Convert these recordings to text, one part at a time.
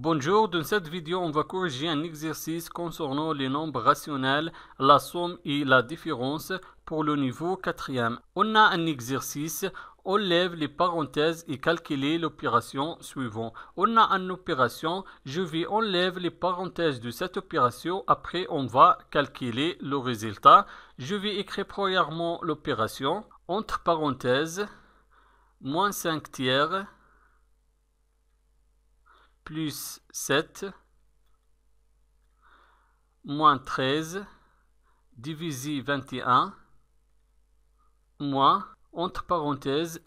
Bonjour, dans cette vidéo, on va corriger un exercice concernant les nombres rationnels, la somme et la différence pour le niveau 4e. On a un exercice, on lève les parenthèses et calculer l'opération suivante. On a une opération, je vais enlever les parenthèses de cette opération, après on va calculer le résultat. Je vais écrire premièrement l'opération, entre parenthèses, moins 5 tiers, plus 7, moins 13, divisé 21, moins, entre parenthèses,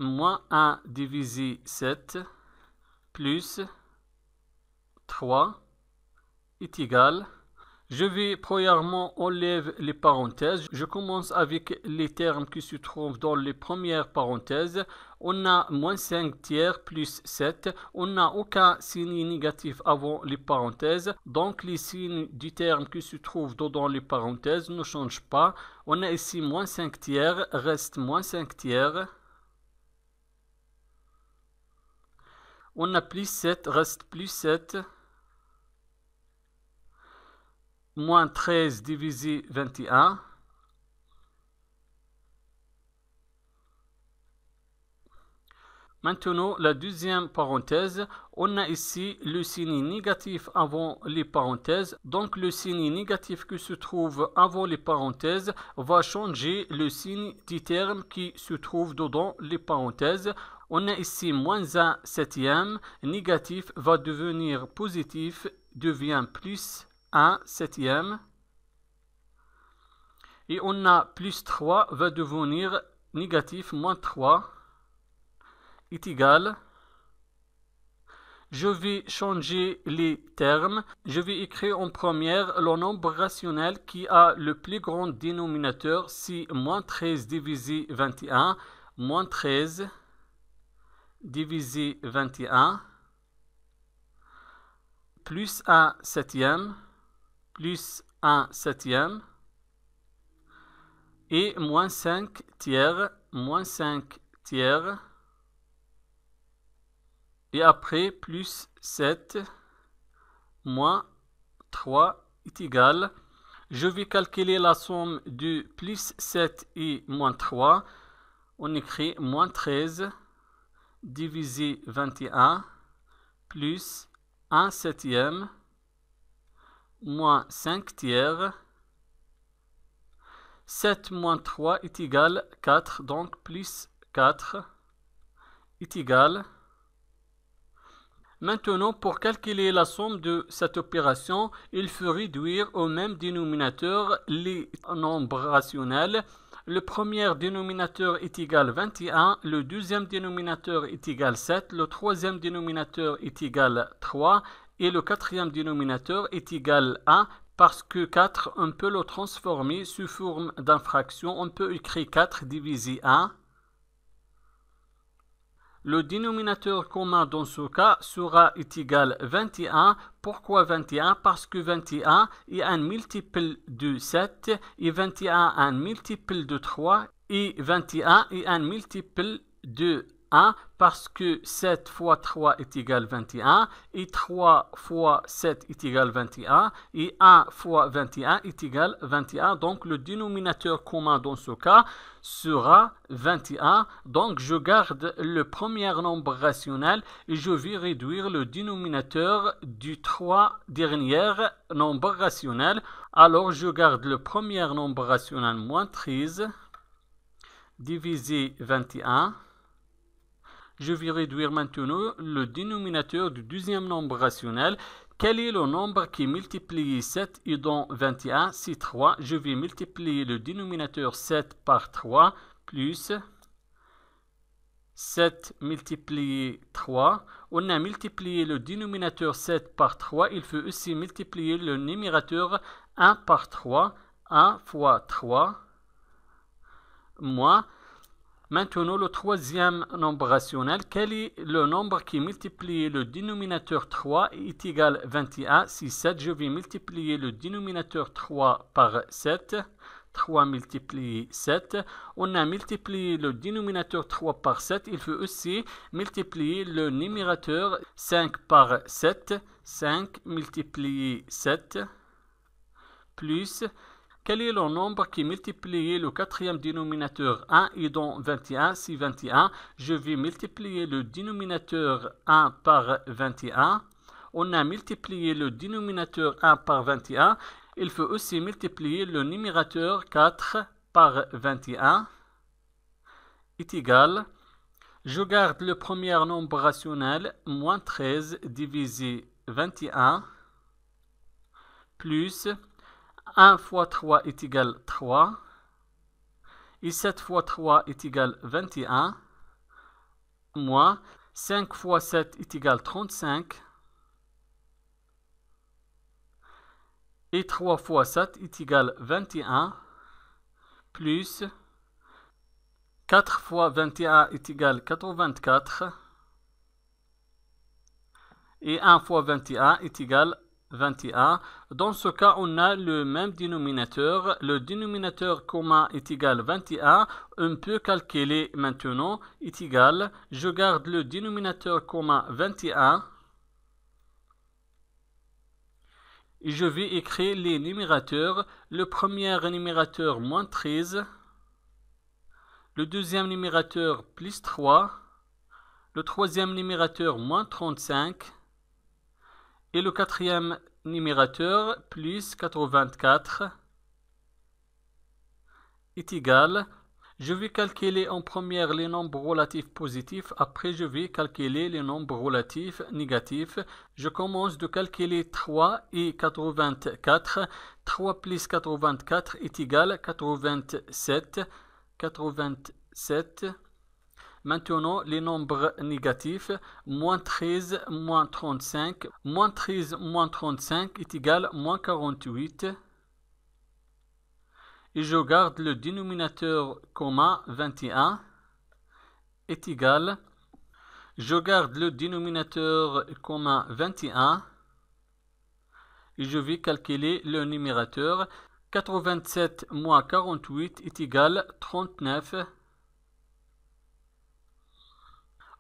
moins 1 divisé 7, plus 3, est égal. Je vais premièrement enlever les parenthèses. Je commence avec les termes qui se trouvent dans les premières parenthèses. On a moins 5 tiers plus 7. On n'a aucun signe négatif avant les parenthèses. Donc les signes du terme qui se trouvent dans les parenthèses ne changent pas. On a ici moins 5 tiers, reste moins 5 tiers. On a plus 7, reste plus 7. Moins 13 divisé 21. Maintenant, la deuxième parenthèse, on a ici le signe négatif avant les parenthèses. Donc, le signe négatif qui se trouve avant les parenthèses va changer le signe du terme qui se trouve dedans les parenthèses. On a ici moins 1 septième, négatif va devenir positif, devient plus 1 septième. Et on a plus 3 va devenir négatif, moins 3 est égal. Je vais changer les termes. Je vais écrire en première le nombre rationnel qui a le plus grand dénominateur, c'est moins 13 divisé 21, moins 13 divisé 21, plus 1 septième, plus 1 septième, et moins 5 tiers, moins 5 tiers, et après plus 7, moins 3 est égal. Je vais calculer la somme de plus 7 et moins 3. On écrit moins 13 divisé 21 plus 1 septième moins 5 tiers. 7 moins 3 est égal 4, donc plus 4 est égal. Maintenant, pour calculer la somme de cette opération, il faut réduire au même dénominateur les nombres rationnels. Le premier dénominateur est égal 21, le deuxième dénominateur est égal 7, le troisième dénominateur est égal 3 et le quatrième dénominateur est égal 1. Parce que 4, on peut le transformer sous forme d'une fraction. On peut écrire 4 divisé 1. Le dénominateur commun dans ce cas sera égal 21. Pourquoi 21? Parce que 21 est un multiple de 7 et 21 est un multiple de 3 et 21 est un multiple de 1 parce que 7 fois 3 est égal 21 et 3 fois 7 est égal 21 et 1 fois 21 est égal 21. Donc le dénominateur commun dans ce cas sera 21. Donc je garde le premier nombre rationnel et je vais réduire le dénominateur du 3 derniers nombres rationnels. Alors je garde le premier nombre rationnel moins 13 divisé 21. Je vais réduire maintenant le dénominateur du deuxième nombre rationnel. Quel est le nombre qui multiplie 7 et dans 21? C'est 3. Je vais multiplier le dénominateur 7 par 3 plus 7 multiplié 3. On a multiplié le dénominateur 7 par 3. Il faut aussi multiplier le numérateur 1 par 3. 1 fois 3 moins. Maintenant, le troisième nombre rationnel, quel est le nombre qui multiplie le dénominateur 3 est égal 21? Si 7, je vais multiplier le dénominateur 3 par 7. 3 multiplié 7. On a multiplié le dénominateur 3 par 7. Il faut aussi multiplier le numérateur 5 par 7. 5 multiplié 7 plus... Quel est le nombre qui multiplie le quatrième dénominateur 1 et donc 21? Si 21, je vais multiplier le dénominateur 1 par 21. On a multiplié le dénominateur 1 par 21. Il faut aussi multiplier le numérateur 4 par 21 est égal. Je garde le premier nombre rationnel, moins 13 divisé 21, plus 1 fois 3 est égal 3, et 7 fois 3 est égal 21, moins 5 fois 7 est égal 35, et 3 fois 7 est égal 21, plus 4 fois 21 est égal 84, et 1 fois 21 est égal 21. Dans ce cas, on a le même dénominateur. Le dénominateur commun est égal 21. On peut calculer maintenant est égal. Je garde le dénominateur commun 21. Et je vais écrire les numérateurs. Le premier numérateur moins 13. Le deuxième numérateur plus 3. Le troisième numérateur moins 35. Et le quatrième numérateur plus 84 est égal. Je vais calculer en première les nombres relatifs positifs. Après, je vais calculer les nombres relatifs négatifs. Je commence de calculer 3 et 84. 3 plus 84 est égal à 87. 87. Maintenant, les nombres négatifs, moins 13, moins 35. Moins 13, moins 35 est égal à moins 48. Et je garde le dénominateur commun 21 est égal. Je garde le dénominateur commun 21. Et je vais calculer le numérateur. 87 moins 48 est égal à 39.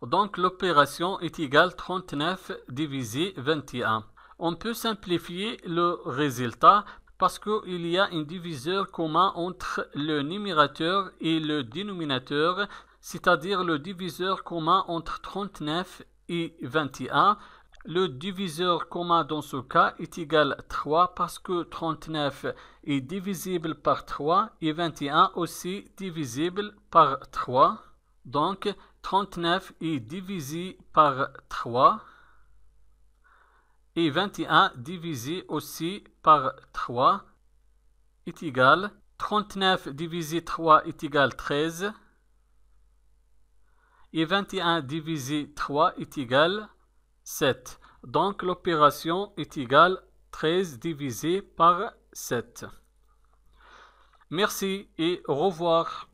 Donc l'opération est égale à 39 divisé 21. On peut simplifier le résultat parce qu'il y a un diviseur commun entre le numérateur et le dénominateur, c'est-à-dire le diviseur commun entre 39 et 21. Le diviseur commun dans ce cas est égal à 3 parce que 39 est divisible par 3 et 21 aussi divisible par 3. Donc 39 est divisé par 3 et 21 divisé aussi par 3 est égal. 39 divisé 3 est égal 13 et 21 divisé 3 est égal 7. Donc l'opération est égale 13 divisé par 7. Merci et au revoir.